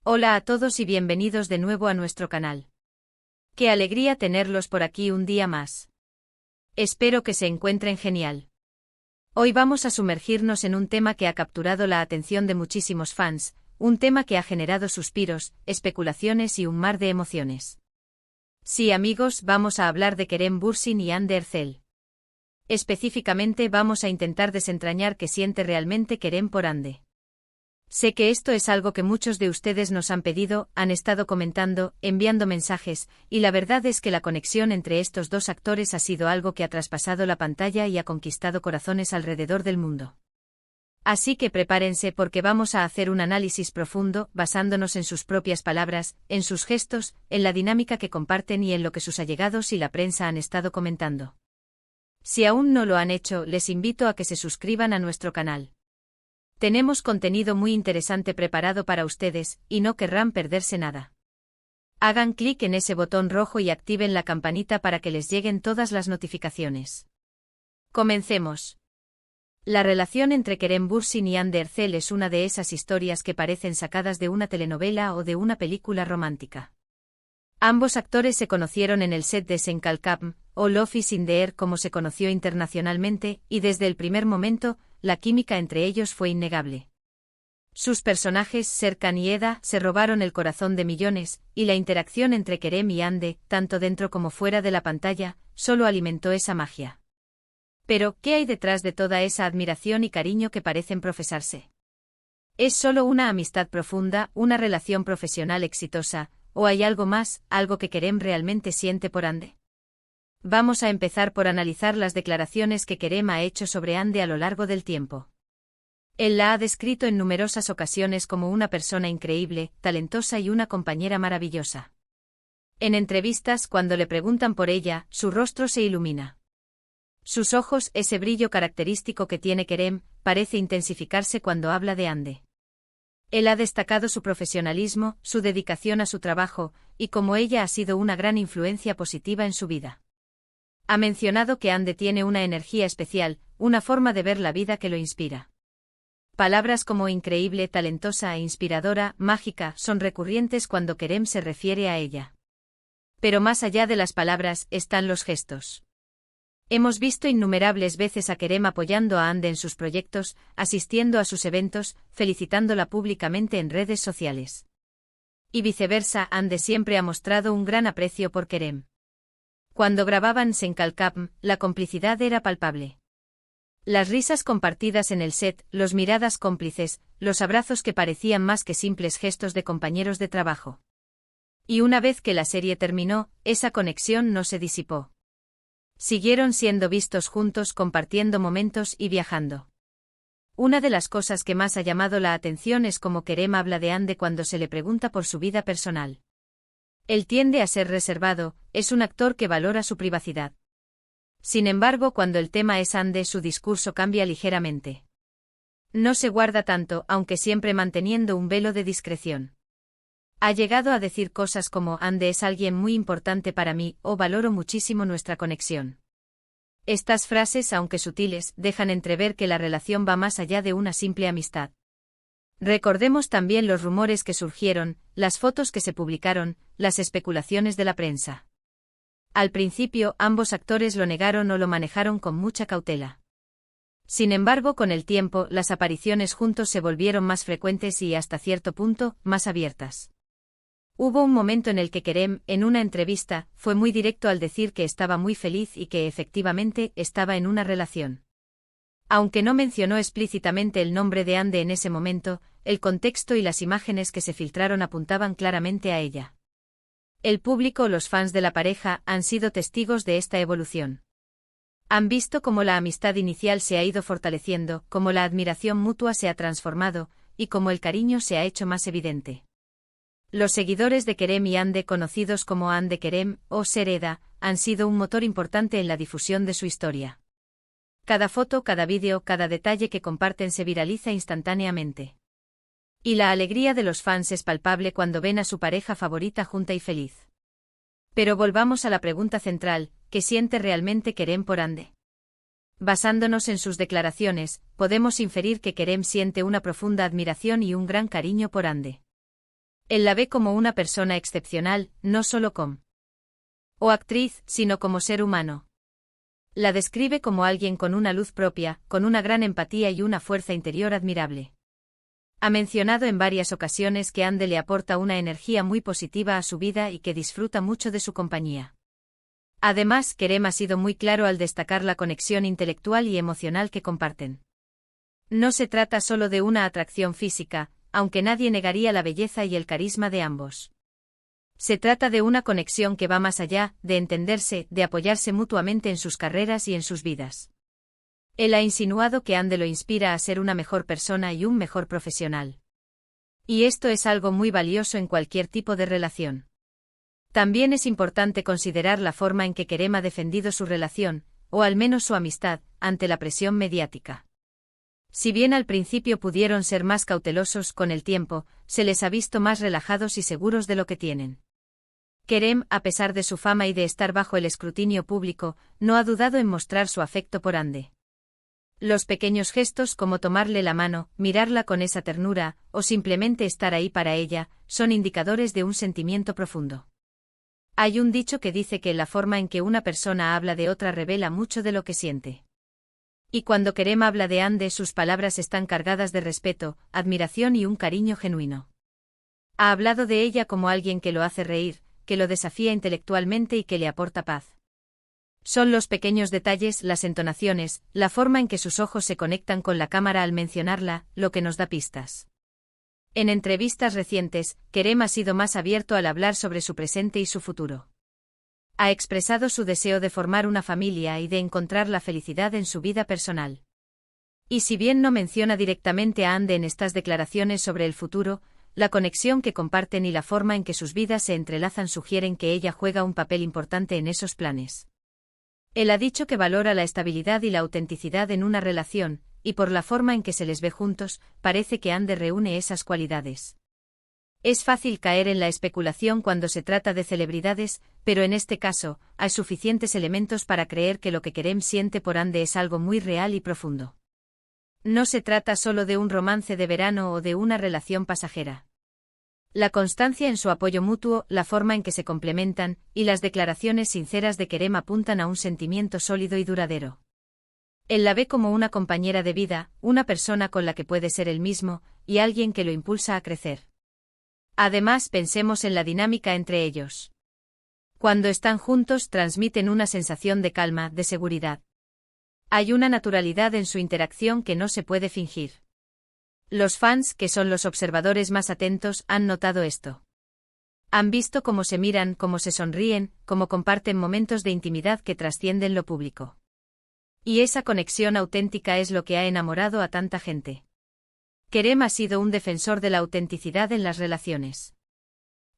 Hola a todos y bienvenidos de nuevo a nuestro canal. Qué alegría tenerlos por aquí un día más. Espero que se encuentren genial. Hoy vamos a sumergirnos en un tema que ha capturado la atención de muchísimos fans, un tema que ha generado suspiros, especulaciones y un mar de emociones. Sí amigos, vamos a hablar de Kerem Bürsin y Hande Erçel. Específicamente vamos a intentar desentrañar qué siente realmente Kerem por Hande. Sé que esto es algo que muchos de ustedes nos han pedido, han estado comentando, enviando mensajes, y la verdad es que la conexión entre estos dos actores ha sido algo que ha traspasado la pantalla y ha conquistado corazones alrededor del mundo. Así que prepárense porque vamos a hacer un análisis profundo, basándonos en sus propias palabras, en sus gestos, en la dinámica que comparten y en lo que sus allegados y la prensa han estado comentando. Si aún no lo han hecho, les invito a que se suscriban a nuestro canal. Tenemos contenido muy interesante preparado para ustedes, y no querrán perderse nada. Hagan clic en ese botón rojo y activen la campanita para que les lleguen todas las notificaciones. Comencemos. La relación entre Kerem Bürsin y Hande Erçel es una de esas historias que parecen sacadas de una telenovela o de una película romántica. Ambos actores se conocieron en el set de Sen Kalkam, o Love is in the Air como se conoció internacionalmente, y desde el primer momento, la química entre ellos fue innegable. Sus personajes, Serkan y Eda, se robaron el corazón de millones, y la interacción entre Kerem y Hande, tanto dentro como fuera de la pantalla, solo alimentó esa magia. Pero, ¿qué hay detrás de toda esa admiración y cariño que parecen profesarse? ¿Es solo una amistad profunda, una relación profesional exitosa, o hay algo más, algo que Kerem realmente siente por Hande? Vamos a empezar por analizar las declaraciones que Kerem ha hecho sobre Hande a lo largo del tiempo. Él la ha descrito en numerosas ocasiones como una persona increíble, talentosa y una compañera maravillosa. En entrevistas, cuando le preguntan por ella, su rostro se ilumina. Sus ojos, ese brillo característico que tiene Kerem, parece intensificarse cuando habla de Hande. Él ha destacado su profesionalismo, su dedicación a su trabajo, y cómo ella ha sido una gran influencia positiva en su vida. Ha mencionado que Hande tiene una energía especial, una forma de ver la vida que lo inspira. Palabras como increíble, talentosa e inspiradora, mágica, son recurrentes cuando Kerem se refiere a ella. Pero más allá de las palabras, están los gestos. Hemos visto innumerables veces a Kerem apoyando a Hande en sus proyectos, asistiendo a sus eventos, felicitándola públicamente en redes sociales. Y viceversa, Hande siempre ha mostrado un gran aprecio por Kerem. Cuando grababan Sen Kalkam, la complicidad era palpable. Las risas compartidas en el set, los miradas cómplices, los abrazos que parecían más que simples gestos de compañeros de trabajo. Y una vez que la serie terminó, esa conexión no se disipó. Siguieron siendo vistos juntos, compartiendo momentos y viajando. Una de las cosas que más ha llamado la atención es cómo Kerem habla de Hande cuando se le pregunta por su vida personal. Él tiende a ser reservado, es un actor que valora su privacidad. Sin embargo, cuando el tema es Hande, su discurso cambia ligeramente. No se guarda tanto, aunque siempre manteniendo un velo de discreción. Ha llegado a decir cosas como Hande es alguien muy importante para mí, o valoro muchísimo nuestra conexión. Estas frases, aunque sutiles, dejan entrever que la relación va más allá de una simple amistad. Recordemos también los rumores que surgieron, las fotos que se publicaron, las especulaciones de la prensa. Al principio, ambos actores lo negaron o lo manejaron con mucha cautela. Sin embargo, con el tiempo, las apariciones juntos se volvieron más frecuentes y, hasta cierto punto, más abiertas. Hubo un momento en el que Kerem, en una entrevista, fue muy directo al decir que estaba muy feliz y que efectivamente estaba en una relación. Aunque no mencionó explícitamente el nombre de Hande en ese momento, el contexto y las imágenes que se filtraron apuntaban claramente a ella. El público, los fans de la pareja, han sido testigos de esta evolución. Han visto cómo la amistad inicial se ha ido fortaleciendo, cómo la admiración mutua se ha transformado, y cómo el cariño se ha hecho más evidente. Los seguidores de Kerem y Hande, conocidos como Hande Kerem, o Ser Eda, han sido un motor importante en la difusión de su historia. Cada foto, cada vídeo, cada detalle que comparten se viraliza instantáneamente. Y la alegría de los fans es palpable cuando ven a su pareja favorita junta y feliz. Pero volvamos a la pregunta central, ¿qué siente realmente Kerem por Hande? Basándonos en sus declaraciones, podemos inferir que Kerem siente una profunda admiración y un gran cariño por Hande. Él la ve como una persona excepcional, no solo como o actriz, sino como ser humano. La describe como alguien con una luz propia, con una gran empatía y una fuerza interior admirable. Ha mencionado en varias ocasiones que Ande le aporta una energía muy positiva a su vida y que disfruta mucho de su compañía. Además, Kerem ha sido muy claro al destacar la conexión intelectual y emocional que comparten. No se trata solo de una atracción física, aunque nadie negaría la belleza y el carisma de ambos. Se trata de una conexión que va más allá, de entenderse, de apoyarse mutuamente en sus carreras y en sus vidas. Él ha insinuado que Ande lo inspira a ser una mejor persona y un mejor profesional. Y esto es algo muy valioso en cualquier tipo de relación. También es importante considerar la forma en que Kerem ha defendido su relación, o al menos su amistad, ante la presión mediática. Si bien al principio pudieron ser más cautelosos, con el tiempo, se les ha visto más relajados y seguros de lo que tienen. Kerem, a pesar de su fama y de estar bajo el escrutinio público, no ha dudado en mostrar su afecto por Ande. Los pequeños gestos como tomarle la mano, mirarla con esa ternura, o simplemente estar ahí para ella, son indicadores de un sentimiento profundo. Hay un dicho que dice que la forma en que una persona habla de otra revela mucho de lo que siente. Y cuando Kerem habla de Ande, sus palabras están cargadas de respeto, admiración y un cariño genuino. Ha hablado de ella como alguien que lo hace reír, que lo desafía intelectualmente y que le aporta paz. Son los pequeños detalles, las entonaciones, la forma en que sus ojos se conectan con la cámara al mencionarla, lo que nos da pistas. En entrevistas recientes, Kerem ha sido más abierto al hablar sobre su presente y su futuro. Ha expresado su deseo de formar una familia y de encontrar la felicidad en su vida personal. Y si bien no menciona directamente a Ande en estas declaraciones sobre el futuro, la conexión que comparten y la forma en que sus vidas se entrelazan sugieren que ella juega un papel importante en esos planes. Él ha dicho que valora la estabilidad y la autenticidad en una relación, y por la forma en que se les ve juntos, parece que Ande reúne esas cualidades. Es fácil caer en la especulación cuando se trata de celebridades, pero en este caso, hay suficientes elementos para creer que lo que Kerem siente por Ande es algo muy real y profundo. No se trata solo de un romance de verano o de una relación pasajera. La constancia en su apoyo mutuo, la forma en que se complementan, y las declaraciones sinceras de Kerem apuntan a un sentimiento sólido y duradero. Él la ve como una compañera de vida, una persona con la que puede ser él mismo, y alguien que lo impulsa a crecer. Además, pensemos en la dinámica entre ellos. Cuando están juntos, transmiten una sensación de calma, de seguridad. Hay una naturalidad en su interacción que no se puede fingir. Los fans, que son los observadores más atentos, han notado esto. Han visto cómo se miran, cómo se sonríen, cómo comparten momentos de intimidad que trascienden lo público. Y esa conexión auténtica es lo que ha enamorado a tanta gente. Kerem ha sido un defensor de la autenticidad en las relaciones.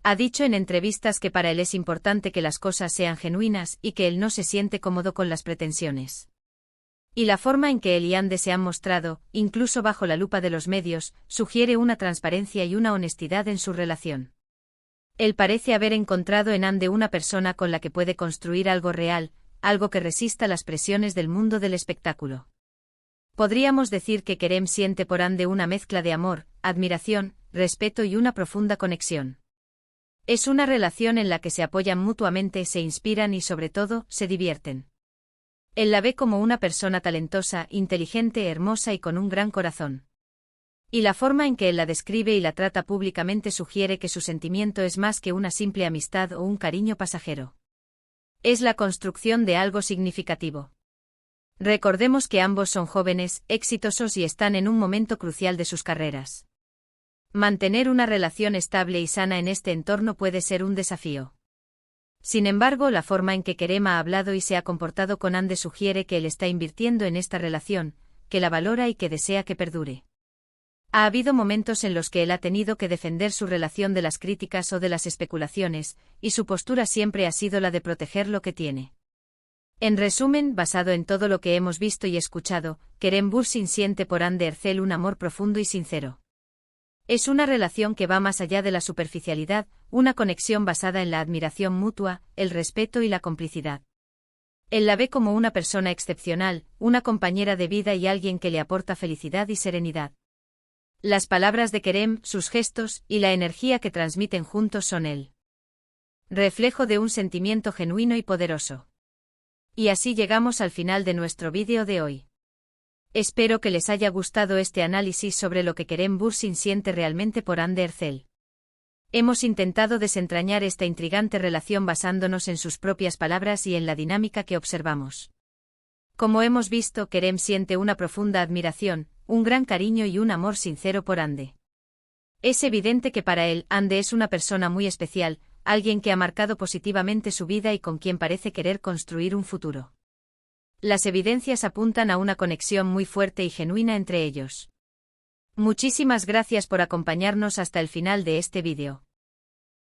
Ha dicho en entrevistas que para él es importante que las cosas sean genuinas y que él no se siente cómodo con las pretensiones. Y la forma en que él y Ande se han mostrado, incluso bajo la lupa de los medios, sugiere una transparencia y una honestidad en su relación. Él parece haber encontrado en Ande una persona con la que puede construir algo real, algo que resista las presiones del mundo del espectáculo. Podríamos decir que Kerem siente por Ande una mezcla de amor, admiración, respeto y una profunda conexión. Es una relación en la que se apoyan mutuamente, se inspiran y sobre todo, se divierten. Él la ve como una persona talentosa, inteligente, hermosa y con un gran corazón. Y la forma en que él la describe y la trata públicamente sugiere que su sentimiento es más que una simple amistad o un cariño pasajero. Es la construcción de algo significativo. Recordemos que ambos son jóvenes, exitosos y están en un momento crucial de sus carreras. Mantener una relación estable y sana en este entorno puede ser un desafío. Sin embargo, la forma en que Kerem ha hablado y se ha comportado con Ande sugiere que él está invirtiendo en esta relación, que la valora y que desea que perdure. Ha habido momentos en los que él ha tenido que defender su relación de las críticas o de las especulaciones, y su postura siempre ha sido la de proteger lo que tiene. En resumen, basado en todo lo que hemos visto y escuchado, Kerem Bürsin siente por Ande Erçel un amor profundo y sincero. Es una relación que va más allá de la superficialidad, una conexión basada en la admiración mutua, el respeto y la complicidad. Él la ve como una persona excepcional, una compañera de vida y alguien que le aporta felicidad y serenidad. Las palabras de Kerem, sus gestos y la energía que transmiten juntos son el reflejo de un sentimiento genuino y poderoso. Y así llegamos al final de nuestro vídeo de hoy. Espero que les haya gustado este análisis sobre lo que Kerem Bürsin siente realmente por Hande Erçel. Hemos intentado desentrañar esta intrigante relación basándonos en sus propias palabras y en la dinámica que observamos. Como hemos visto, Kerem siente una profunda admiración, un gran cariño y un amor sincero por Hande. Es evidente que para él, Hande es una persona muy especial, alguien que ha marcado positivamente su vida y con quien parece querer construir un futuro. Las evidencias apuntan a una conexión muy fuerte y genuina entre ellos. Muchísimas gracias por acompañarnos hasta el final de este vídeo.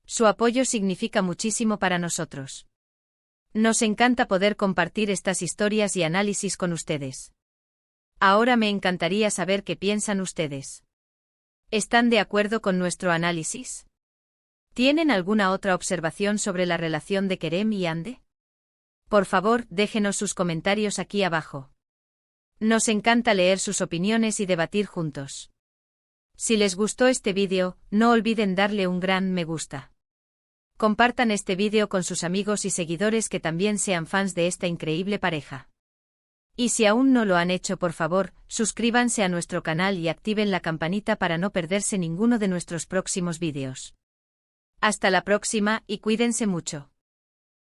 Su apoyo significa muchísimo para nosotros. Nos encanta poder compartir estas historias y análisis con ustedes. Ahora me encantaría saber qué piensan ustedes. ¿Están de acuerdo con nuestro análisis? ¿Tienen alguna otra observación sobre la relación de Kerem y Hande? Por favor, déjenos sus comentarios aquí abajo. Nos encanta leer sus opiniones y debatir juntos. Si les gustó este vídeo, no olviden darle un gran me gusta. Compartan este vídeo con sus amigos y seguidores que también sean fans de esta increíble pareja. Y si aún no lo han hecho, por favor, suscríbanse a nuestro canal y activen la campanita para no perderse ninguno de nuestros próximos vídeos. Hasta la próxima y cuídense mucho.